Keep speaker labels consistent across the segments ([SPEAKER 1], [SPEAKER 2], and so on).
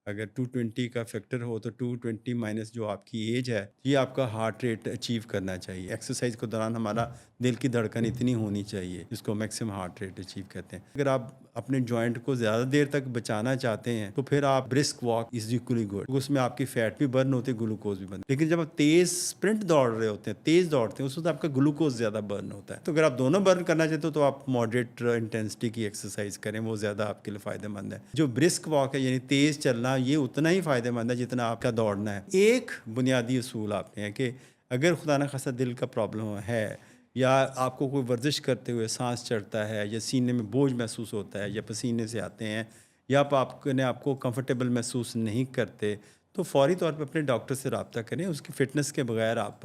[SPEAKER 1] اگر 220 کا فیکٹر ہو تو 220 مائنس جو آپ کی ایج ہے یہ آپ کا ہارٹ ریٹ اچیو کرنا چاہیے. ایکسرسائز کے دوران ہمارا دل کی دھڑکن اتنی ہونی چاہیے جس کو میکسیمم ہارٹ ریٹ اچیو کہتے ہیں. اگر آپ اپنے جوائنٹ کو زیادہ دیر تک بچانا چاہتے ہیں تو پھر آپ brisk walk is equally good. اس میں آپ کی فیٹ بھی برن ہوتی ہے, گلوکوز بھی برن. لیکن جب آپ تیز اسپرنٹ دوڑ رہے ہوتے ہیں, تیز دوڑتے ہیں, اس وقت آپ کا گلوکوز زیادہ برن ہوتا ہے. تو اگر آپ دونوں برن کرنا چاہتے ہو تو آپ ماڈریٹ انٹینسٹی کی ایکسرسائز کریں, وہ زیادہ آپ کے لیے فائدہ مند ہے. جو برسک واک ہے یعنی تیز چلنا, یہ اتنا ہی فائدہ مند ہے جتنا آپ کا دوڑنا ہے. ایک بنیادی اصول آپ نے ہے کہ اگر خدا نخواستہ دل کا پرابلم ہے یا آپ کو کوئی ورزش کرتے ہوئے سانس چڑھتا ہے یا سینے میں بوجھ محسوس ہوتا ہے یا پسینے سے آتے ہیں یا آپ کو کمفرٹیبل محسوس نہیں کرتے, تو فوری طور پہ اپنے ڈاکٹر سے رابطہ کریں. اس کی فٹنس کے بغیر آپ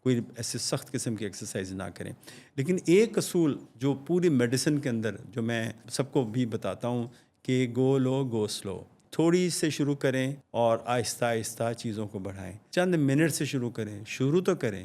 [SPEAKER 1] کوئی ایسے سخت قسم کی ایکسرسائز نہ کریں. لیکن ایک اصول جو پوری میڈیسن کے اندر جو میں سب کو بھی بتاتا ہوں کہ گو لو گو سلو, تھوڑی سے شروع کریں اور آہستہ آہستہ چیزوں کو بڑھائیں. چند منٹ سے شروع کریں, شروع تو کریں.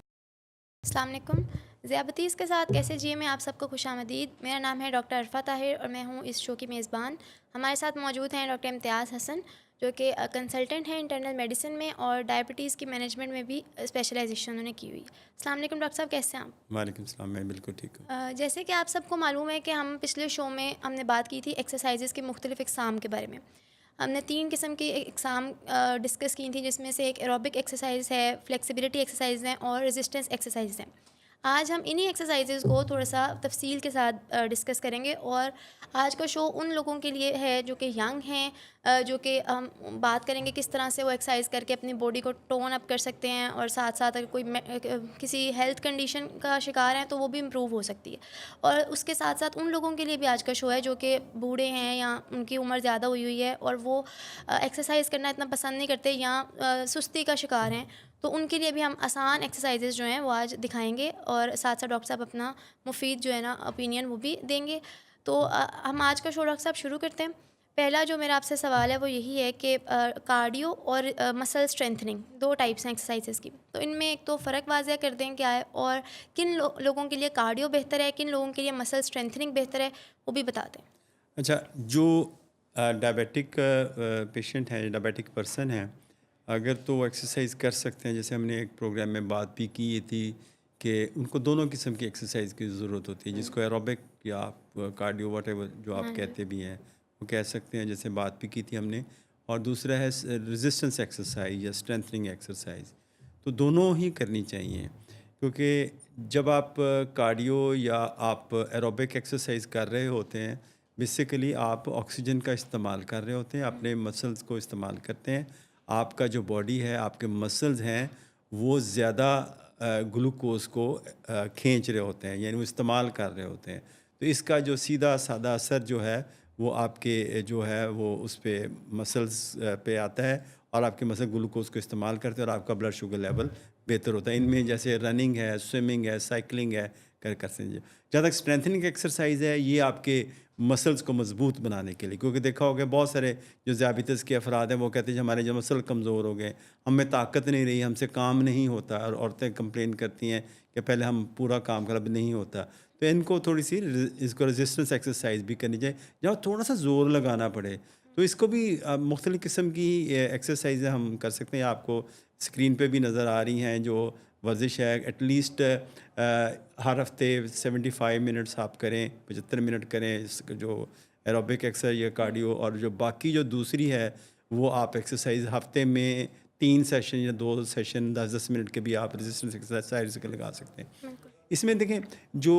[SPEAKER 2] السلام علیکم. ذیابطیس کے ساتھ کیسے جیے میں آپ سب کو خوش آمدید. میرا نام ہے ڈاکٹر عرفہ طاہر اور میں ہوں اس شو کی میزبان. ہمارے ساتھ موجود ہیں ڈاکٹر امتیاز حسن جو کہ کنسلٹنٹ ہیں انٹرنل میڈیسن میں اور ڈائبٹیز کی مینجمنٹ میں بھی اسپیشلائزیشن انہوں نے کی ہوئی. السلام علیکم ڈاکٹر صاحب, کیسے ہیں آپ؟
[SPEAKER 1] وعلیکم السلام, میں بالکل ٹھیک ہوں.
[SPEAKER 2] جیسے کہ آپ سب کو معلوم ہے کہ ہم پچھلے شو میں ہم نے بات کی تھی ایکسرسائزز کی مختلف اقسام کے بارے میں. ہم نے 3 قسم کی اقسام ڈسکس کی تھیں, جس میں سے ایک ایروبک ایکسرسائز ہے, فلیکسیبلٹی ایکسرسائز ہیں اور ریزسٹنس ایکسرسائز ہیں. آج ہم انہی ایکسرسائزز کو تھوڑا سا تفصیل کے ساتھ ڈسکس کریں گے. اور آج کا شو ان لوگوں کے لیے ہے جو کہ ینگ ہیں, جو کہ ہم بات کریں گے کس طرح سے وہ ایکسرسائز کر کے اپنی باڈی کو ٹون اپ کر سکتے ہیں, اور ساتھ ساتھ اگر کوئی کسی ہیلتھ کنڈیشن کا شکار ہیں تو وہ بھی امپروو ہو سکتی ہے. اور اس کے ساتھ ساتھ ان لوگوں کے لیے بھی آج کا شو ہے جو کہ بوڑھے ہیں یا ان کی عمر زیادہ ہوئی ہے اور وہ ایکسرسائز کرنا اتنا پسند نہیں کرتے یا سستی کا شکار ہیں. تو ان کے لیے بھی ہم آسان ایکسرسائزز جو ہیں وہ آج دکھائیں گے, اور ساتھ ساتھ ڈاکٹر صاحب اپنا مفید جو ہے نا اوپینین وہ بھی دیں گے. تو ہم آج کا شو ڈاکٹر صاحب شروع کرتے ہیں. پہلا جو میرا آپ سے سوال ہے وہ یہی ہے کہ کارڈیو اور مسل اسٹرینتھننگ 2 ٹائپس ہیں ایکسرسائزز کی, تو ان میں ایک تو فرق واضح کر دیں کیا ہے, اور کن لوگوں کے لیے کارڈیو بہتر ہے, کن لوگوں کے لیے مسل اسٹرینتھننگ بہتر ہے, وہ بھی بتا دیں.
[SPEAKER 1] اچھا, جو ڈائبیٹک پیشنٹ ہیں, ڈائبیٹک پرسن ہیں, اگر تو وہ ایکسرسائز کر سکتے ہیں. جیسے ہم نے ایک پروگرام میں بات بھی کی تھی کہ ان کو دونوں قسم کی ایکسرسائز کی ضرورت ہوتی ہے, جس کو ایروبک یا آپ کارڈیو واٹ ایور جو
[SPEAKER 2] ہاں
[SPEAKER 1] آپ
[SPEAKER 2] جی.
[SPEAKER 1] کہتے بھی ہیں وہ کہہ سکتے ہیں, جیسے بات بھی کی تھی ہم نے. اور دوسرا ہے ریزسٹنس ایکسرسائز یا اسٹرینتھننگ ایکسرسائز. تو دونوں ہی کرنی چاہیے, کیونکہ جب آپ کارڈیو یا آپ ایروبک ایکسرسائز کر رہے ہوتے ہیں, بیسیکلی آپ آکسیجن کا استعمال کر رہے ہوتے ہیں, اپنے مسلز کو استعمال کرتے ہیں. آپ کا جو باڈی ہے, آپ کے مسلز ہیں, وہ زیادہ گلوکوز کو کھینچ رہے ہوتے ہیں, یعنی وہ استعمال کر رہے ہوتے ہیں. تو اس کا جو سیدھا سادہ اثر جو ہے وہ آپ کے جو ہے وہ اس پہ مسلز پہ آتا ہے, اور آپ کے مسل گلوکوز کو استعمال کرتے ہیں اور آپ کا بلڈ شوگر لیول بہتر ہوتا ہے. ان میں جیسے رننگ ہے, سوئمنگ ہے, سائیکلنگ ہے, کر سکتے ہیں. جہاں تک اسٹرینتھننگ ایکسرسائز ہے, یہ آپ کے مسلز کو مضبوط بنانے کے لیے, کیونکہ دیکھا ہوگا بہت سارے جو ذیابیطس کے افراد ہیں وہ کہتے ہیں ہمارے جو مسل کمزور ہو گئے, ہم میں طاقت نہیں رہی, ہم سے کام نہیں ہوتا. اور عورتیں کمپلین کرتی ہیں کہ پہلے ہم پورا کام کر, اب نہیں ہوتا. تو ان کو تھوڑی سی اس کو ریزسٹنس ایکسرسائز بھی کرنی چاہیے, جہاں تھوڑا سا زور لگانا پڑے. تو اس کو بھی مختلف قسم کی ایکسرسائزیں ہم کر سکتے ہیں. آپ کو اسکرین پہ بھی نظر آ رہی ہیں جو ورزش ہے. ایٹ لیسٹ ہر ہفتے 75 منٹس آپ کریں, 75 منٹ کریں اس جو ایروبک ایکسرسائز یا کارڈیو. اور جو باقی جو دوسری ہے وہ آپ ایکسرسائز ہفتے میں 3 سیشن یا 2 سیشن 10-10 منٹ کے بھی آپ ریزسٹنس ایکسرسائز کے لگا سکتے ہیں.
[SPEAKER 2] بالکل.
[SPEAKER 1] اس میں دیکھیں جو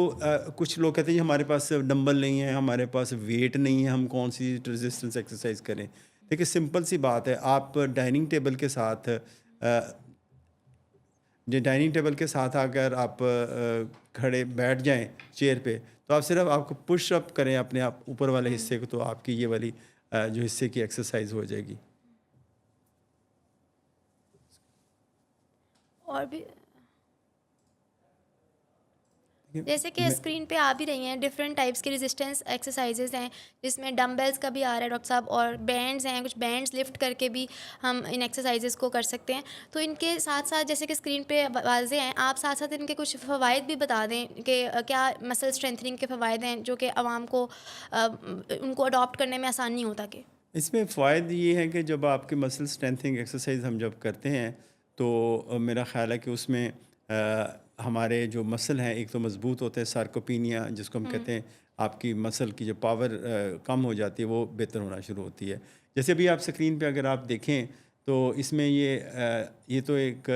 [SPEAKER 1] کچھ لوگ کہتے ہیں جی ہمارے پاس ڈمبل نہیں ہے, ہمارے پاس ویٹ نہیں ہے, ہم کون سی ریزسٹنس ایکسرسائز کریں. دیکھیں سمپل سی بات ہے, آپ ڈائننگ ٹیبل کے ساتھ ڈائننگ ٹیبل کے ساتھ اگر آپ کھڑے بیٹھ جائیں چیئر پہ, تو آپ صرف آپ کو پش اپ کریں اپنے آپ اوپر والے حصے کو, تو آپ کی یہ والی جو حصے کی ایکسرسائز ہو جائے گی.
[SPEAKER 2] اور بھی جیسے کہ اسکرین پہ آ بھی رہی ہیں ڈفرینٹ ٹائپس کی ریزسٹنس ایکسرسائزز ہیں, جس میں ڈمبلس کا بھی آ رہا ہے ڈاکٹر صاحب, اور بینڈز ہیں, کچھ بینڈز لفٹ کر کے بھی ہم ان ایکسرسائزز کو کر سکتے ہیں. تو ان کے ساتھ ساتھ جیسے کہ اسکرین پہ واضح ہیں, آپ ساتھ ساتھ ان کے کچھ فوائد بھی بتا دیں کہ کیا مسل اسٹرینتھننگ کے فوائد ہیں جو کہ عوام کو ان کو اڈاپٹ کرنے میں آسان نہیں ہوتا کہ
[SPEAKER 1] اس میں فوائد یہ ہے کہ جب آپ کے مسل اسٹرینتھنگ ایکسرسائز ہم جب کرتے ہیں تو میرا خیال ہے کہ اس میں ہمارے جو مسل ہیں ایک تو مضبوط ہوتے ہیں، سارکوپینیا جس کو ہم کہتے ہیں، آپ کی مسل کی جو پاور کم ہو جاتی ہے وہ بہتر ہونا شروع ہوتی ہے. جیسے بھی آپ اسکرین پہ اگر آپ دیکھیں تو اس میں یہ تو ایک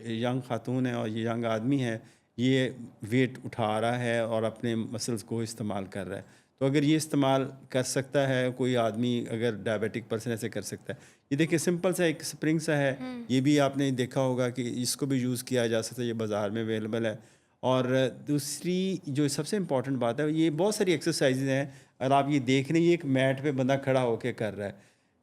[SPEAKER 1] ینگ خاتون ہے اور یہ ینگ آدمی ہے، یہ ویٹ اٹھا رہا ہے اور اپنے مسلس کو استعمال کر رہا ہے. تو اگر یہ استعمال کر سکتا ہے کوئی آدمی، اگر ڈائبیٹک پرسن ایسے کر سکتا ہے. یہ دیکھیں سمپل سا ایک سپرنگ سا ہے، یہ بھی آپ نے دیکھا ہوگا کہ اس کو بھی یوز کیا جا سکتا ہے، یہ بازار میں اویلیبل ہے. اور دوسری جو سب سے امپورٹنٹ بات ہے، یہ بہت ساری ایکسرسائزز ہیں، اور آپ یہ دیکھ رہے ہیں یہ ایک میٹ پہ بندہ کھڑا ہو کے کر رہا ہے.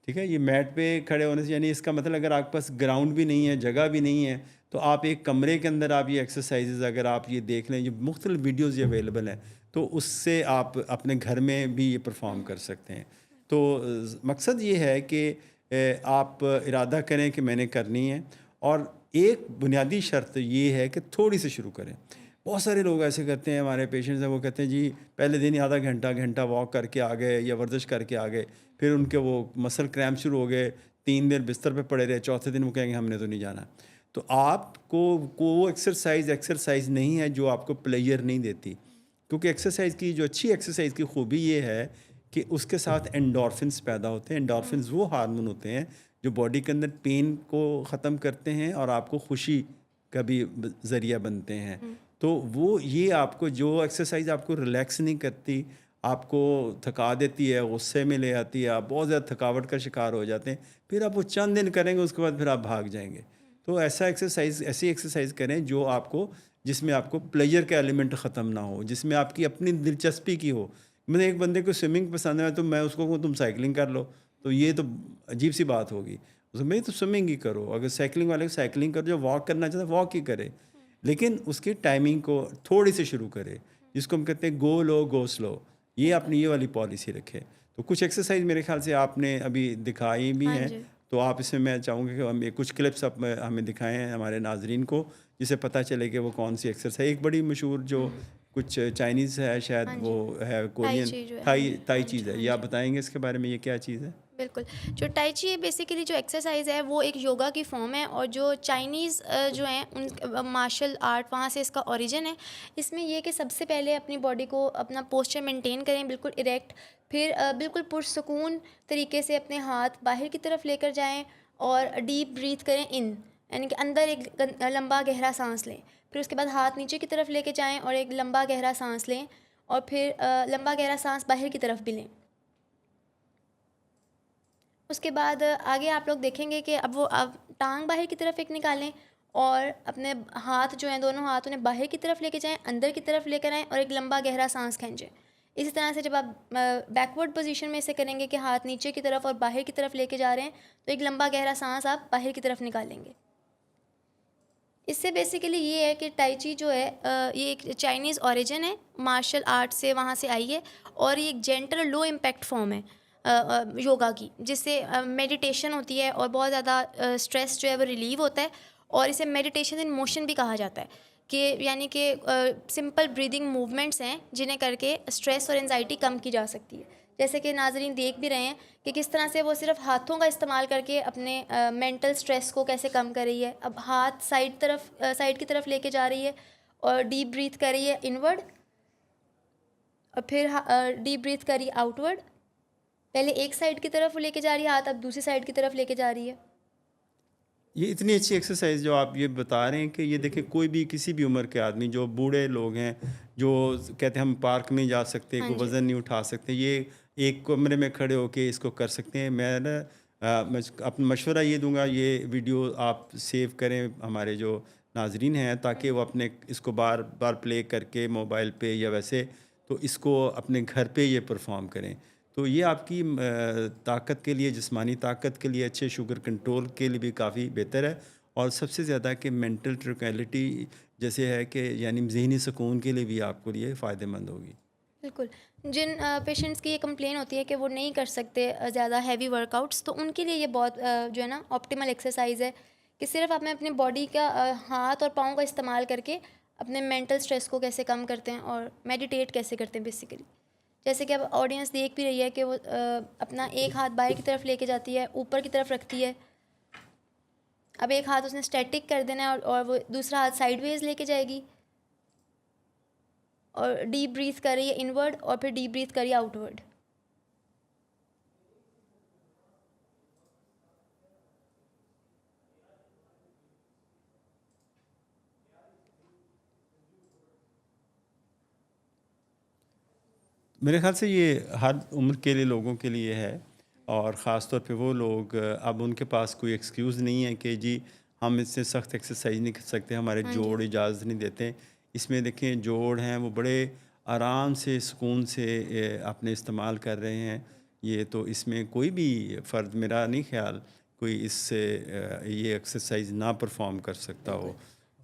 [SPEAKER 1] ٹھیک ہے، یہ میٹ پہ کھڑے ہونے سے یعنی اس کا مطلب اگر آپ کے پاس گراؤنڈ بھی نہیں ہے، جگہ بھی نہیں ہے، تو آپ ایک کمرے کے اندر آپ یہ ایکسرسائزز اگر آپ یہ دیکھ لیں، یہ مختلف ویڈیوز یہ اویلیبل ہیں، تو اس سے آپ اپنے گھر میں بھی یہ پرفارم کر سکتے ہیں. تو مقصد یہ ہے کہ آپ ارادہ کریں کہ میں نے کرنی ہے، اور ایک بنیادی شرط یہ ہے کہ تھوڑی سے شروع کریں. بہت سارے لوگ ایسے کرتے ہیں، ہمارے پیشنٹس ہیں، وہ کہتے ہیں جی پہلے دن ہی آدھا گھنٹہ واک کر کے آ گئے یا ورزش کر کے آ گئے، پھر ان کے وہ مسل کریمپ شروع ہو گئے، 3 دن بستر پہ پڑے رہے، چوتھے دن وہ کہیں گے ہم نے تو نہیں جانا. تو آپ کو وہ ایکسرسائز نہیں ہے جو آپ کو پلیئر نہیں دیتی، کیونکہ ایکسرسائز کی جو اچھی ایکسرسائز کی خوبی یہ ہے کہ اس کے ساتھ انڈورفنس پیدا ہوتے ہیں. انڈورفنس وہ ہارمون ہوتے ہیں جو باڈی کے اندر پین کو ختم کرتے ہیں اور آپ کو خوشی کا بھی ذریعہ بنتے ہیں. تو وہ یہ آپ کو جو ایکسرسائز آپ کو ریلیکس نہیں کرتی، آپ کو تھکا دیتی ہے، غصے میں لے آتی ہے، آپ بہت زیادہ تھکاوٹ کا شکار ہو جاتے ہیں، پھر آپ وہ چند دن کریں گے، اس کے بعد پھر آپ بھاگ جائیں گے. تو ایسی ایکسرسائز کریں جو آپ کو، جس میں آپ کو پلیجر کا ایلیمنٹ ختم نہ ہو، جس میں آپ کی اپنی دلچسپی کی ہو. میں ایک بندے کو سوئمنگ پسند ہے تو میں اس کو کہوں تم سائیکلنگ کر لو، تو یہ تو عجیب سی بات ہوگی. میں تو سوئمنگ ہی کرو، اگر سائیکلنگ والے کو سائیکلنگ کرو، جو واک کرنا چاہتا ہے واک ہی کرے، لیکن اس کی ٹائمنگ کو تھوڑی سے شروع کرے، جس کو ہم کہتے ہیں گو لو گو سلو. یہ اپنی یہ والی پالیسی رکھے. تو کچھ ایکسرسائز میرے خیال سے آپ نے ابھی دکھائی بھی
[SPEAKER 2] ہاں
[SPEAKER 1] ہیں،
[SPEAKER 2] جی.
[SPEAKER 1] تو آپ اس میں چاہوں گا کہ ہم کچھ کلپس آپ ہمیں دکھائیں ہیں ہمارے ناظرین کو، جسے پتہ چلے کہ وہ کون سی ایکسرسائز. ایک بڑی مشہور جو کچھ چائنیز ہے، شاید
[SPEAKER 2] ہاں
[SPEAKER 1] وہ
[SPEAKER 2] جی.
[SPEAKER 1] ہے
[SPEAKER 2] ٹائی
[SPEAKER 1] کورین،
[SPEAKER 2] چی جو ہے. ہاں جی.
[SPEAKER 1] تائی
[SPEAKER 2] ہاں
[SPEAKER 1] چیز
[SPEAKER 2] جی.
[SPEAKER 1] ہے.
[SPEAKER 2] ہاں
[SPEAKER 1] یہ آپ
[SPEAKER 2] جی.
[SPEAKER 1] بتائیں گے اس کے بارے میں، یہ کیا چیز ہے؟
[SPEAKER 2] بالکل. جو ٹائی چی بیسیکلی جو ایکسرسائز ہے وہ ایک یوگا کی فارم ہے، اور جو چائنیز جو ہیں ان مارشل آرٹ، وہاں سے اس کا اوریجن ہے. اس میں یہ کہ سب سے پہلے اپنی باڈی کو اپنا پوسچر مینٹین کریں بالکل اریکٹ، پھر بالکل پرسکون طریقے سے اپنے ہاتھ باہر کی طرف لے کر جائیں اور ڈیپ بریتھ کریں ان، یعنی کہ اندر ایک لمبا گہرا سانس لیں. پھر اس کے بعد ہاتھ نیچے کی طرف لے کے جائیں اور ایک لمبا گہرا سانس لیں، اور پھر لمبا گہرا سانس باہر کی طرف بھی لیں. اس کے بعد آگے آپ لوگ دیکھیں گے کہ اب ٹانگ باہر کی طرف ایک نکالیں، اور اپنے ہاتھ جو ہیں دونوں ہاتھ انہیں باہر کی طرف لے کے جائیں، اندر کی طرف لے کر آئیں اور ایک لمبا گہرا سانس کھینچیں. اسی طرح سے جب آپ بیکورڈ پوزیشن میں اسے کریں گے کہ ہاتھ نیچے کی طرف اور باہر کی طرف لے کے جا رہے ہیں، تو ایک لمبا گہرا سانس آپ باہر کی طرف نکالیں گے. اس سے بیسیکلی یہ ہے کہ ٹائی چی جو ہے یہ ایک چائنیز اوریجن ہے، مارشل آرٹ سے وہاں سے آئی ہے، اور یہ ایک جینٹل لو امپیکٹ فارم ہے یوگا کی، جس سے میڈیٹیشن ہوتی ہے اور بہت زیادہ اسٹریس جو ہے وہ ریلیو ہوتا ہے. اور اسے میڈیٹیشن ان موشن بھی کہا جاتا ہے، کہ یعنی کہ سمپل بریدنگ موومنٹس ہیں جنہیں کر کے اسٹریس اور انزائٹی کم کی جا سکتی ہے. جیسے کہ ناظرین دیکھ بھی رہے ہیں کہ کس طرح سے وہ صرف ہاتھوں کا استعمال کر کے اپنے مینٹل سٹریس کو کیسے کم کر رہی ہے. اب ہاتھ سائڈ کی طرف لے کے جا رہی ہے اور ڈیپ بریتھ کر رہی ہے انورڈ، اور پھر ڈیپ بریتھ کر رہی ہے آؤٹ ورڈ. پہلے ایک سائڈ کی طرف لے کے جا رہی ہے ہاتھ، اب دوسری سائڈ کی طرف لے کے جا رہی ہے.
[SPEAKER 1] یہ اتنی اچھی ایکسرسائز جو آپ یہ بتا رہے ہیں کہ یہ دیکھیں کوئی بھی کسی بھی عمر کے آدمی، جو بوڑھے لوگ ہیں، جو کہتے ہیں ہم پارک میں جا سکتے،
[SPEAKER 2] ہاں
[SPEAKER 1] کوئی
[SPEAKER 2] جی.
[SPEAKER 1] وزن نہیں اٹھا سکتے، یہ ایک کمرے میں کھڑے ہو کے اس کو کر سکتے ہیں. میں اپنا مشورہ یہ دوں گا، یہ ویڈیو آپ سیو کریں ہمارے جو ناظرین ہیں، تاکہ وہ اپنے اس کو بار بار پلے کر کے موبائل پہ یا ویسے، تو اس کو اپنے گھر پہ یہ پرفارم کریں. تو یہ آپ کی طاقت کے لیے، جسمانی طاقت کے لیے، اچھے شوگر کنٹرول کے لیے بھی کافی بہتر ہے. اور سب سے زیادہ کہ مینٹل ٹرنکویلٹی جیسے ہے کہ یعنی ذہنی سکون کے لیے بھی آپ کو لیے فائدہ مند ہوگی.
[SPEAKER 2] بالکل. جن پیشنٹس کی یہ کمپلین ہوتی ہے کہ وہ نہیں کر سکتے زیادہ ہیوی ورک آؤٹس، تو ان کے لیے یہ بہت جو ہے نا آپٹیمل ایکسرسائز ہے، کہ صرف آپ اپنے باڈی کا ہاتھ اور پاؤں کا استعمال کر کے اپنے مینٹل سٹریس کو کیسے کم کرتے ہیں اور میڈیٹیٹ کیسے کرتے ہیں بیسیکلی. جیسے کہ اب آڈینس دیکھ بھی رہی ہے کہ وہ اپنا ایک ہاتھ باہر کی طرف لے کے جاتی ہے، اوپر کی طرف رکھتی ہے. اب ایک ہاتھ اس نے اسٹیٹک کر دینا ہے اور وہ دوسرا ہاتھ سائڈ ویز لے کے جائے گی اور ڈیپ بریتھ کر رہی ہے انورڈ اور پھر ڈیپ بریتھ کر رہی ہے آؤٹ ورڈ.
[SPEAKER 1] میرے خیال سے یہ ہر عمر کے لیے لوگوں کے لیے ہے، اور خاص طور پہ وہ لوگ اب ان کے پاس کوئی ایکسکیوز نہیں ہے کہ جی ہم اس سے سخت ایکسرسائز نہیں کر سکتے، ہمارے
[SPEAKER 2] ہاں جی،
[SPEAKER 1] جوڑ اجازت نہیں دیتے. اس میں دیکھیں جوڑ ہیں وہ بڑے آرام سے سکون سے اپنے استعمال کر رہے ہیں. یہ تو اس میں کوئی بھی فرد، میرا نہیں خیال کوئی اس سے یہ ایکسرسائز نہ پرفارم کر سکتا
[SPEAKER 2] بالکل.
[SPEAKER 1] ہو.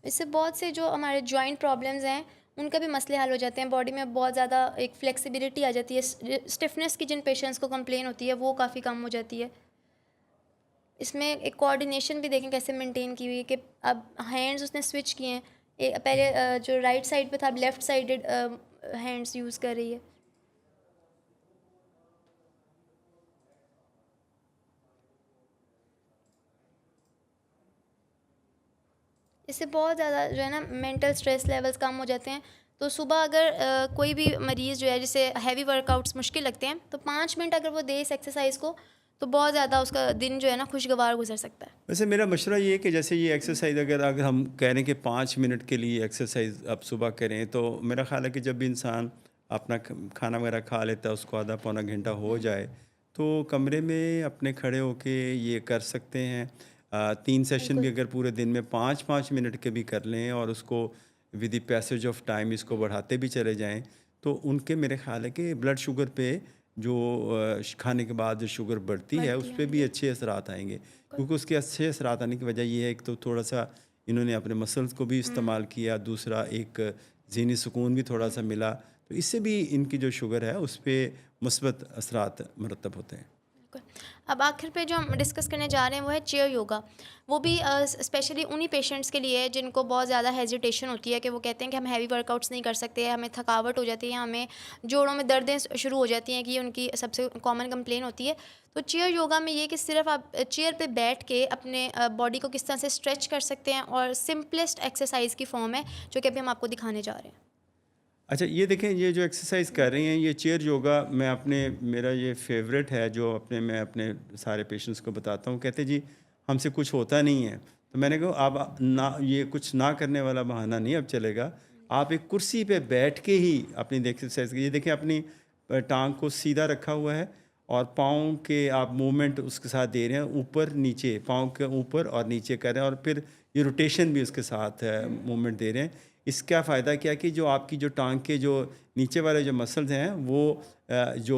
[SPEAKER 2] اس سے بہت سے جو ہمارے جوائنٹ پرابلمز ہیں ان کا بھی مسئلے حل ہو جاتے ہیں. باڈی میں بہت زیادہ ایک فلیکسیبلٹی آ جاتی ہے. اسٹفنس کی جن پیشنٹس کو کمپلین ہوتی ہے وہ کافی کم ہو جاتی ہے. اس میں ایک کوآرڈینیشن بھی دیکھیں کیسے مینٹین کی ہوئی ہے کہ اب ہینڈز اس نے سوئچ کیے ہیں. پہلے جو رائٹ سائڈ پہ تھا اب لیفٹ سائڈڈ ہینڈز یوز کر رہی ہے. اس سے بہت زیادہ جو ہے نا مینٹل اسٹریس لیولز کم ہو جاتے ہیں. تو صبح اگر کوئی بھی مریض جو ہے جسے ہیوی ورک آؤٹس مشکل لگتے ہیں تو 5 منٹ اگر وہ دے اس ایکسرسائز کو تو بہت زیادہ اس کا دن جو ہے نا خوشگوار گزر سکتا ہے.
[SPEAKER 1] ویسے میرا مشورہ یہ ہے کہ جیسے یہ ایکسرسائز اگر ہم کہہ رہے ہیں کہ 5 منٹ کے لیے ایکسرسائز آپ صبح کریں، تو میرا خیال ہے کہ جب بھی انسان اپنا کھانا وغیرہ کھا لیتا ہے اس کو آدھا پونا گھنٹہ ہو جائے تو کمرے میں اپنے کھڑے ہو کے یہ کر سکتے ہیں. 3 سیشن بھی
[SPEAKER 2] بالکل
[SPEAKER 1] اگر پورے دن میں 5 5 منٹ کے بھی کر لیں اور اس کو with the passage of time اس کو بڑھاتے بھی چلے جائیں تو ان کے میرے خیال ہے کہ بلڈ شوگر پہ جو کھانے کے بعد جو شوگر بڑھتی ہے
[SPEAKER 2] بڑھتی
[SPEAKER 1] اس
[SPEAKER 2] ہے.
[SPEAKER 1] پہ
[SPEAKER 2] ہاں
[SPEAKER 1] بھی
[SPEAKER 2] جی،
[SPEAKER 1] اچھے اثرات آئیں گے.
[SPEAKER 2] بالکل.
[SPEAKER 1] کیونکہ اس کے اچھے اثرات آنے کی وجہ یہ ہے کہ تو تھوڑا سا انہوں نے اپنے مسلز کو بھی استعمال کیا، دوسرا ایک ذہنی سکون بھی تھوڑا سا ملا، تو اس سے بھی ان کی جو شوگر ہے اس پہ مثبت اثرات مرتب ہوتے ہیں.
[SPEAKER 2] بالکل. اب آخر پہ جو ہم ڈسکس کرنے جا رہے ہیں وہ ہے چیئر یوگا. وہ بھی اسپیشلی انہی پیشنٹس کے لیے ہے جن کو بہت زیادہ ہیزیٹیشن ہوتی ہے کہ وہ کہتے ہیں کہ ہم ہیوی ورک آؤٹس نہیں کر سکتے، ہمیں تھکاوٹ ہو جاتی ہے، ہمیں جوڑوں میں دردیں شروع ہو جاتی ہیں، کہ یہ ان کی سب سے کامن کمپلین ہوتی ہے. تو چیئر یوگا میں یہ کہ صرف آپ چیئر پہ بیٹھ کے اپنے باڈی کو کس طرح سے اسٹریچ کر سکتے ہیں اور سمپلسٹ ایکسرسائز کی فارم ہے جو کہ ابھی ہم آپ کو دکھانے جا رہے ہیں.
[SPEAKER 1] اچھا یہ دیکھیں یہ جو ایکسرسائز کر رہی ہیں یہ چیئر یوگا میرا یہ فیوریٹ ہے جو میں اپنے سارے پیشنٹس کو بتاتا ہوں. کہتے جی ہم سے کچھ ہوتا نہیں ہے، تو میں نے کہا اب نہ یہ کچھ نہ کرنے والا بہانہ نہیں اب چلے گا. آپ ایک کرسی پہ بیٹھ کے ہی اپنی ایکسرسائز یہ دیکھیں اپنی ٹانگ کو سیدھا رکھا ہوا ہے اور پاؤں کے آپ موومنٹ اس کے ساتھ دے رہے ہیں، اوپر نیچے پاؤں کے اوپر اور نیچے کر رہے ہیں اور پھر یہ روٹیشن بھی اس کے ساتھ موومنٹ دے رہے ہیں. اس کا فائدہ کیا کہ جو آپ کی جو ٹانگ کے جو نیچے والے جو مسلز ہیں وہ جو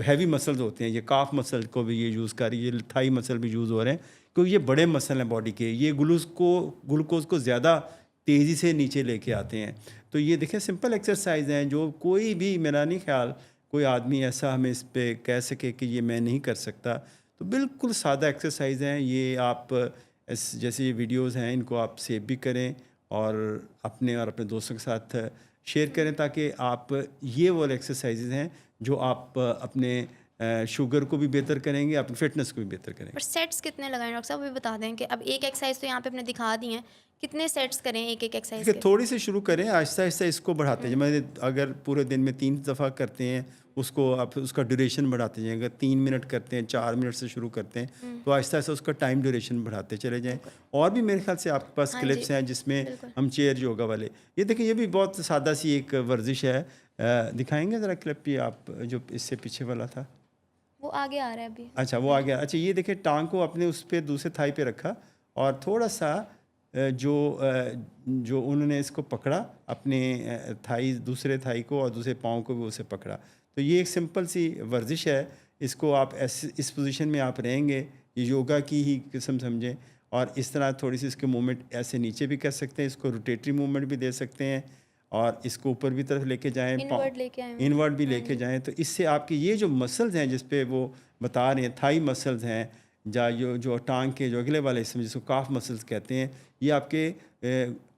[SPEAKER 1] ہیوی مسلز ہوتے ہیں، یہ کاف مسل کو بھی یہ یوز کر رہی ہے، یہ تھائی مسل بھی یوز ہو رہے ہیں کیونکہ یہ بڑے مسل ہیں باڈی کے، یہ گلوکوز کو زیادہ تیزی سے نیچے لے کے آتے ہیں. تو یہ دیکھیں سمپل ایکسرسائز ہیں جو کوئی بھی، میرا نہیں خیال کوئی آدمی ایسا ہمیں اس پہ کہہ سکے کہ یہ میں نہیں کر سکتا. تو بالکل سادہ ایکسرسائز ہیں یہ. آپ جیسے یہ ویڈیوز ہیں ان کو آپ سیو بھی کریں اور اپنے دوستوں کے ساتھ شیئر کریں تاکہ آپ یہ وہ ایکسرسائزز ہیں جو آپ اپنے شوگر کو بھی بہتر کریں گے، اپنی فٹنس کو بھی بہتر کریں گے.
[SPEAKER 2] پر سیٹس کتنے لگائیں ڈاکٹر صاحب وہ بھی بتا دیں کہ اب ایک ایکسرسائز تو یہاں پہ اپنے دکھا دی ہیں، کتنے سیٹس کریں ایک ایکسرسائز
[SPEAKER 1] دیکھیے
[SPEAKER 2] کے؟
[SPEAKER 1] تھوڑی سی شروع کریں، آہستہ آہستہ اس کو بڑھاتے ہیں. میں اگر پورے دن میں 3 دفعہ کرتے ہیں اس کو آپ اس کا ڈیوریشن بڑھاتے جائیں. اگر 3 منٹ کرتے ہیں، 4 منٹ سے شروع کرتے ہیں تو آہستہ آہستہ اس کا ٹائم ڈیوریشن بڑھاتے چلے جائیں. اور بھی میرے خیال سے آپ کے پاس
[SPEAKER 2] ہاں جی،
[SPEAKER 1] کلپس ہیں جس میں
[SPEAKER 2] بالکل.
[SPEAKER 1] ہم چیئر یوگا والے، یہ دیکھیں یہ بھی بہت سادہ سی ایک ورزش ہے. دکھائیں گے ذرا کلپ یہ آپ جو اس سے پیچھے والا تھا؟
[SPEAKER 2] وہ آگے آ رہا ہے ابھی.
[SPEAKER 1] اچھا وہ آ گیا. اچھا یہ دیکھیں ٹانگ کو اپنے اس پہ دوسرے تھائی پہ رکھا اور تھوڑا سا جو انہوں نے اس کو پکڑا اپنے تھائی، دوسرے تھائی کو اور دوسرے پاؤں کو بھی اسے پکڑا. تو یہ ایک سمپل سی ورزش ہے. اس کو آپ اس پوزیشن میں آپ رہیں گے، یہ یوگا کی ہی قسم سمجھیں. اور اس طرح تھوڑی سی اس کے موومنٹ ایسے نیچے بھی کر سکتے ہیں، اس کو روٹیٹری موومنٹ بھی دے سکتے ہیں اور اس کو اوپر بھی طرف لے کے جائیں،
[SPEAKER 2] انورڈ لے کے آئے ہیں.
[SPEAKER 1] انورڈ بھی لے کے جائیں. تو اس سے آپ کی یہ جو مسلز ہیں جس پہ وہ بتا رہے ہیں، تھائی مسلز ہیں جو ٹانگ کے جو اگلے والے حصے میں جس کو کاف مسلز کہتے ہیں، یہ آپ کے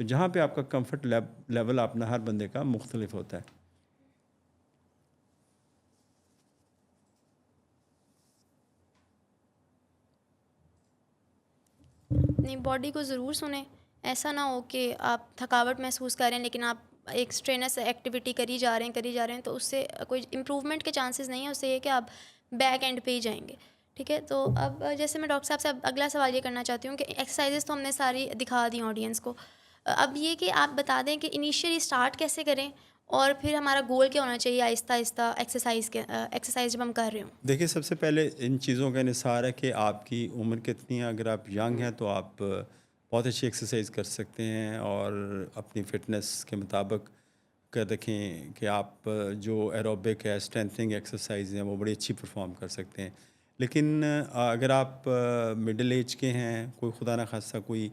[SPEAKER 1] تو جہاں پہ آپ کا کمفرٹ لیول اپنا ہر بندے کا مختلف ہوتا ہے.
[SPEAKER 2] اپنی باڈی کو ضرور سنیں. ایسا نہ ہو کہ آپ تھکاوٹ محسوس کر رہے ہیں لیکن آپ ایک اسٹرینس ایکٹیویٹی کری جا رہے ہیں تو اس سے کوئی امپروومنٹ کے چانسز نہیں ہیں. اس سے یہ کہ آپ بیک اینڈ پہ ہی جائیں گے. ٹھیک ہے. تو اب جیسے میں ڈاکٹر صاحب سے اب اگلا سوال یہ کرنا چاہتی ہوں کہ ایکسرسائزز تو ہم نے ساری دکھا دی آڈینس کو. اب یہ کہ آپ بتا دیں کہ انیشیلی اسٹارٹ کیسے کریں اور پھر ہمارا گول کیا ہونا چاہیے آہستہ آہستہ ایکسرسائز جب ہم کر رہے ہوں.
[SPEAKER 1] دیکھیے سب سے پہلے ان چیزوں کا انحصار ہے کہ آپ کی عمر کتنی ہے. اگر آپ ینگ ہیں تو آپ بہت اچھی ایکسرسائز کر سکتے ہیں اور اپنی فٹنس کے مطابق کر رکھیں کہ آپ جو ایروبک ہے اسٹرینتھنگ ایکسرسائز ہیں وہ بڑی اچھی پرفارم کر سکتے ہیں. لیکن اگر آپ مڈل ایج کے ہیں, کوئی خدا نخواستہ کوئی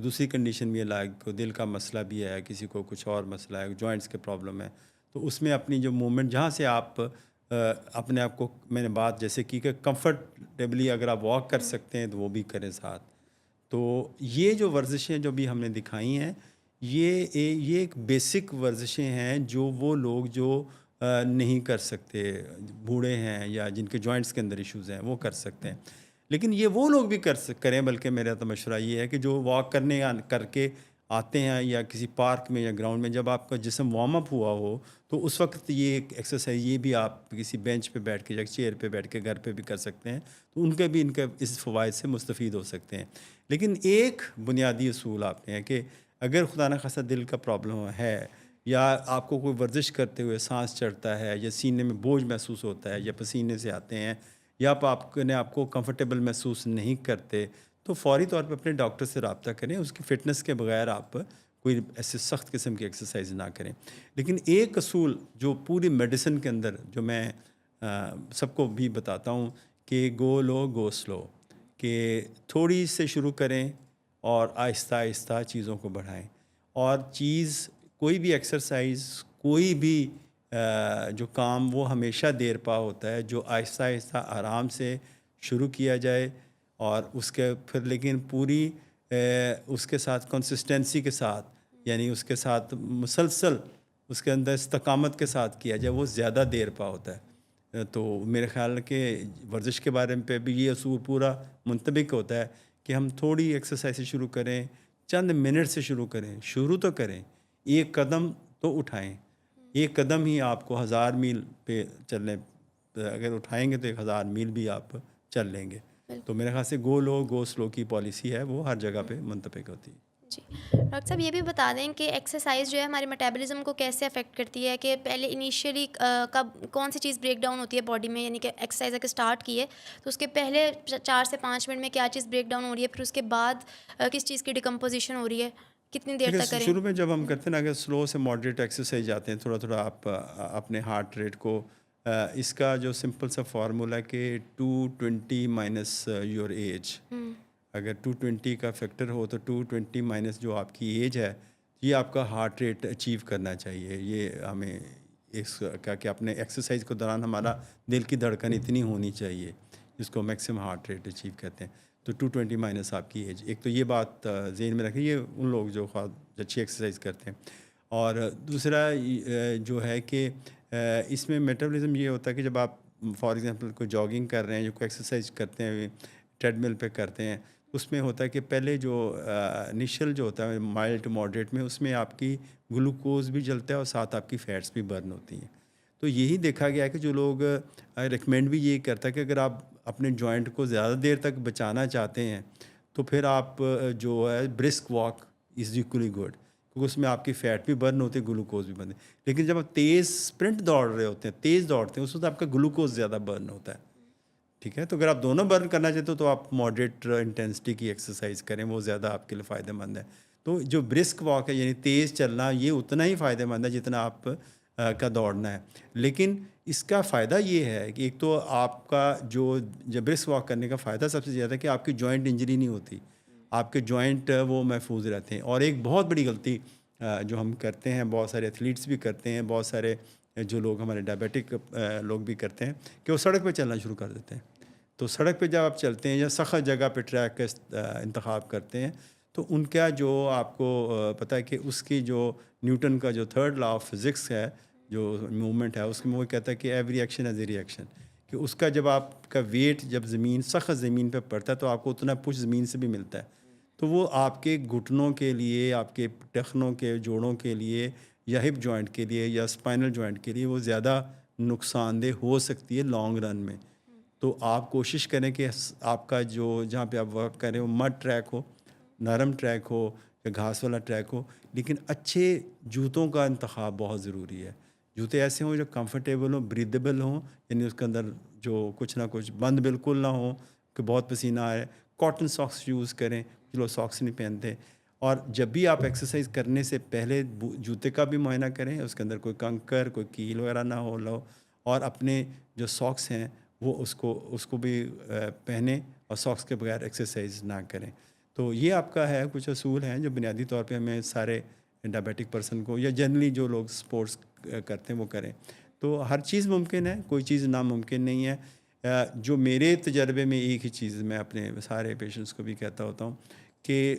[SPEAKER 1] دوسری کنڈیشن بھی ہے, لائک کوئی دل کا مسئلہ بھی ہے, کسی کو کچھ اور مسئلہ ہے, جوائنٹس کے پرابلم ہے, تو اس میں اپنی جو موومنٹ جہاں سے آپ اپنے آپ کو, میں نے بات جیسے کی کہ کمفرٹیبلی اگر آپ واک کر سکتے ہیں تو وہ بھی کریں ساتھ. تو یہ جو ورزشیں جو بھی ہم نے دکھائی ہیں یہ ایک بیسک ورزشیں ہیں جو وہ لوگ جو نہیں کر سکتے, بوڑھے ہیں یا جن کے جوائنٹس کے اندر ایشوز ہیں وہ کر سکتے ہیں. لیکن یہ وہ لوگ بھی کریں, بلکہ میرا تو مشورہ یہ ہے کہ جو واک کر کے آتے ہیں یا کسی پارک میں یا گراؤنڈ میں, جب آپ کا جسم وارم اپ ہوا ہو تو اس وقت یہ ایک ایکسرسائز یہ بھی آپ کسی بینچ پہ بیٹھ کے یا چیئر پہ بیٹھ کے گھر پہ بھی کر سکتے ہیں, تو ان کے بھی اس فوائد سے مستفید ہو سکتے ہیں. لیکن ایک بنیادی اصول آپ نے ہے کہ اگر خدا نخواستہ دل کا پرابلم ہے یا آپ کو کوئی ورزش کرتے ہوئے سانس چڑھتا ہے یا سینے میں بوجھ محسوس ہوتا ہے یا پسینے سے آتے ہیں یا آپ کو کمفرٹیبل محسوس نہیں کرتے, تو فوری طور پہ اپنے ڈاکٹر سے رابطہ کریں. اس کی فٹنس کے بغیر آپ کوئی ایسے سخت قسم کی ایکسرسائز نہ کریں. لیکن ایک اصول جو پوری میڈیسن کے اندر جو میں سب کو بھی بتاتا ہوں کہ گو لو گو سلو, کہ تھوڑی سے شروع کریں اور آہستہ آہستہ چیزوں کو بڑھائیں. اور کوئی بھی ایکسرسائز, کوئی بھی جو کام وہ ہمیشہ دیر پا ہوتا ہے جو آہستہ آہستہ آرام سے شروع کیا جائے اور اس کے پھر لیکن پوری اس کے ساتھ کنسسٹنسی کے ساتھ, یعنی اس کے ساتھ مسلسل اس کے اندر استقامت کے ساتھ کیا جائے, وہ زیادہ دیر پا ہوتا ہے. تو میرے خیال کہ ورزش کے بارے میں پہ بھی یہ اصول پورا منطبق ہوتا ہے کہ ہم تھوڑی ایکسرسائز سے شروع کریں, چند منٹ سے شروع کریں, شروع تو کریں, ایک قدم تو اٹھائیں. ایک قدم ہی آپ کو 1000 میل پہ چلنے, اگر اٹھائیں گے تو 1000 میل بھی آپ چل لیں گے. تو میرے خیال سے گو لو گو سلو کی پالیسی ہے, وہ ہر جگہ پہ منطبق ہوتی ہے.
[SPEAKER 2] جی ڈاکٹر صاحب یہ بھی بتا دیں کہ ایکسرسائز جو ہے ہمارے میٹابولزم کو کیسے افیکٹ کرتی ہے, کہ پہلے انیشیلی کون سی چیز بریک ڈاؤن ہوتی ہے باڈی میں, یعنی کہ ایکسرسائز اگر اسٹارٹ کی ہے تو اس کے پہلے 4 سے 5 منٹ میں کیا چیز بریک ڈاؤن ہو رہی ہے, پھر اس کے بعد کس چیز کی ڈیکمپوزیشن ہو رہی ہے, کتنی دیر تک کریں.
[SPEAKER 1] شروع میں جب ہم کرتے ہیں نا, اگر سلو سے ماڈریٹ ایکسرسائز جاتے ہیں, تھوڑا تھوڑا آپ اپنے ہارٹ ریٹ کو, اس کا جو سمپل سا فارمولا کہ 220 مائنس یور ایج, اگر 220 کا فیکٹر ہو تو 220 مائنس جو آپ کی ایج ہے, یہ آپ کا ہارٹ ریٹ اچیو کرنا چاہیے. یہ ہمیں اس کا کہ اپنے ایکسرسائز کے دوران ہمارا دل کی دھڑکن اتنی ہونی چاہیے, جس کو میکسیمم ہارٹ ریٹ اچیو کہتے ہیں. تو 220 مائنس آپ کی ایج, ایک تو یہ بات ذہن میں رکھیں, یہ ان لوگ جو اچھی ایکسرسائز کرتے ہیں. اور دوسرا جو ہے کہ اس میں میٹابولزم یہ ہوتا ہے کہ جب آپ فار ایگزامپل کوئی جاگنگ کر رہے ہیں, جو کوئی ایکسرسائز کرتے ہیں ٹریڈ مل پہ کرتے ہیں, اس میں ہوتا ہے کہ پہلے جو انیشل جو ہوتا ہے مائلڈ ٹو ماڈریٹ میں, اس میں آپ کی گلوکوز بھی جلتا ہے اور ساتھ آپ کی فیٹس بھی برن ہوتی ہیں. تو یہی دیکھا گیا کہ جو لوگ ریکمینڈ بھی یہی کرتا ہے کہ اگر آپ اپنے جوائنٹ کو زیادہ دیر تک بچانا چاہتے ہیں تو پھر آپ جو ہے brisk walk is equally good, کیونکہ اس میں آپ کی فیٹ بھی برن ہوتی ہے, گلوکوز بھی برن ہے. لیکن جب آپ تیز اسپرنٹ دوڑ رہے ہوتے ہیں, تیز دوڑتے ہیں, اس وقت آپ کا گلوکوز زیادہ برن ہوتا ہے. ٹھیک ہے, تو اگر آپ دونوں برن کرنا چاہتے ہو تو آپ ماڈریٹ انٹینسٹی کی ایکسرسائز کریں, وہ زیادہ آپ کے لیے فائدہ مند ہے. تو جو برسک واک ہے یعنی تیز چلنا, یہ اتنا ہی فائدہ مند ہے جتنا آپ کا دوڑنا ہے. لیکن اس کا فائدہ یہ ہے کہ ایک تو آپ کا جو برسک واک کرنے کا فائدہ سب سے زیادہ ہے کہ آپ کی جوائنٹ انجری نہیں ہوتی, آپ کے جوائنٹ وہ محفوظ رہتے ہیں. اور ایک بہت بڑی غلطی جو ہم کرتے ہیں, بہت سارے ایتھلیٹس بھی کرتے ہیں, بہت سارے جو لوگ ہمارے ڈائبیٹک لوگ بھی کرتے ہیں, کہ وہ سڑک پہ چلنا شروع کر دیتے ہیں. تو سڑک پہ جب آپ چلتے ہیں یا سخت جگہ پہ ٹریک کا انتخاب کرتے ہیں تو ان کا جو آپ کو پتہ ہے کہ اس کی جو نیوٹن کا جو تھرڈ لا آف فزکس ہے، جو موومنٹ ہے، اس میں وہ کہتا ہے کہ every action is a reaction, کہ اس کا جب آپ کا ویٹ جب سخت زمین پہ پڑتا ہے تو آپ کو اتنا پش زمین سے بھی ملتا ہے. تو وہ آپ کے گھٹنوں کے لیے، آپ کے ٹخنوں کے جوڑوں کے لیے، یا ہپ جوائنٹ کے لیے، یا اسپائنل جوائنٹ کے لیے وہ زیادہ نقصان دہ ہو سکتی ہے لانگ رن میں. تو آپ کوشش کریں کہ آپ کا جو جہاں پہ آپ ورک کریں وہ مڈ ٹریک ہو، نرم ٹریک ہو، یا گھاس والا ٹریک ہو، لیکن اچھے جوتوں کا انتخاب بہت ضروری ہے. جوتے ایسے ہوں جو کمفرٹیبل ہوں، بریدیبل ہوں، یعنی اس کے اندر جو کچھ نہ کچھ بند بالکل نہ ہو کہ بہت پسینہ آئے. کاٹن ساکس یوز کریں، جو لوگ ساکس نہیں پہنتے. اور جب بھی آپ ایکسرسائز کرنے سے پہلے جوتے کا بھی معائنہ کریں، اس کے اندر کوئی کنکر، کوئی کیل وغیرہ نہ ہو لو. اور اپنے جو ساکس ہیں وہ اس کو بھی پہنیں، اور ساکس کے بغیر ایکسرسائز نہ کریں. تو یہ آپ کا ہے کچھ اصول ہیں جو بنیادی طور پہ ہمیں سارے ڈائبیٹک پرسن کو، یا جنرلی جو لوگ سپورٹس کرتے ہیں وہ کریں. تو ہر چیز ممکن ہے، کوئی چیز ناممکن نہیں ہے. جو میرے تجربے میں ایک ہی چیز میں اپنے سارے پیشنٹس کو بھی کہتا ہوتا ہوں کہ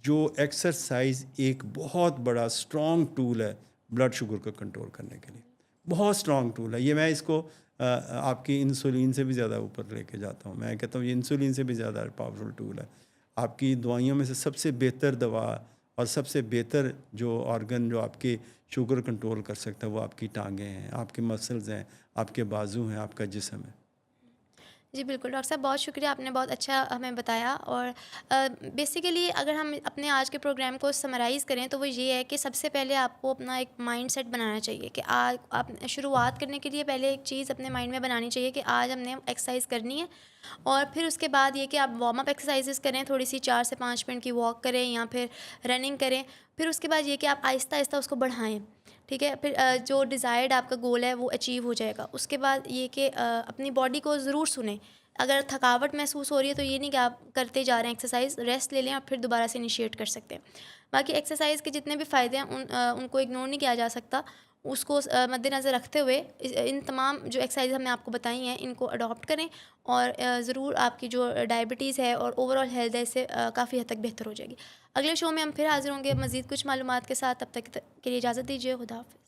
[SPEAKER 1] جو ایکسرسائز ایک بہت بڑا اسٹرانگ ٹول ہے بلڈ شوگر کو کنٹرول کرنے کے لیے، بہت اسٹرانگ ٹول ہے. یہ میں اس کو آپ کی انسولین سے بھی زیادہ اوپر لے کے جاتا ہوں. میں کہتا ہوں یہ انسولین سے بھی زیادہ پاورفل ٹول ہے. آپ کی دوائیوں میں سے سب سے بہتر دوا اور سب سے بہتر جو آرگن جو آپ کے شوگر کنٹرول کر سکتا ہے وہ آپ کی ٹانگیں ہیں، آپ کے مسلز ہیں، آپ کے بازو ہیں، آپ کا جسم ہے.
[SPEAKER 2] جی بالکل ڈاکٹر صاحب، بہت شکریہ، آپ نے بہت اچھا ہمیں بتایا. اور بیسیکلی اگر ہم اپنے آج کے پروگرام کو سمرائز کریں تو وہ یہ ہے کہ سب سے پہلے آپ کو اپنا ایک مائنڈ سیٹ بنانا چاہیے کہ آج آپ شروعات کرنے کے لیے پہلے ایک چیز اپنے مائنڈ میں بنانی چاہیے کہ آج ہم نے ایکسرسائز کرنی ہے. اور پھر اس کے بعد یہ کہ آپ وارم اپ ایکسرسائزز کریں، تھوڑی سی 4 سے 5 منٹ کی واک کریں یا پھر رننگ کریں. پھر اس کے بعد یہ کہ آپ آہستہ آہستہ اس کو بڑھائیں، ٹھیک ہے. پھر جو ڈیزائرڈ آپ کا گول ہے وہ اچیو ہو جائے گا. اس کے بعد یہ کہ اپنی باڈی کو ضرور سنیں. اگر تھکاوٹ محسوس ہو رہی ہے تو یہ نہیں کہ آپ کرتے جا رہے ہیں ایکسرسائز، ریسٹ لے لیں اور پھر دوبارہ سے انیشیٹ کر سکتے ہیں. باقی ایکسرسائز کے جتنے بھی فائدے ہیں ان کو اگنور نہیں کیا جا سکتا. اس کو مد نظر رکھتے ہوئے ان تمام جو ایکسرسائز ہم نے آپ کو بتائی ہیں ان کو اڈاپٹ کریں، اور ضرور آپ کی جو ڈائبٹیز ہے اور اوور آل ہیلتھ ہے اس سے کافی حد تک بہتر ہو جائے گی. اگلے شو میں ہم پھر حاضر ہوں گے مزید کچھ معلومات کے ساتھ. تب تک کے لیے اجازت دیجیے. خدا حافظ.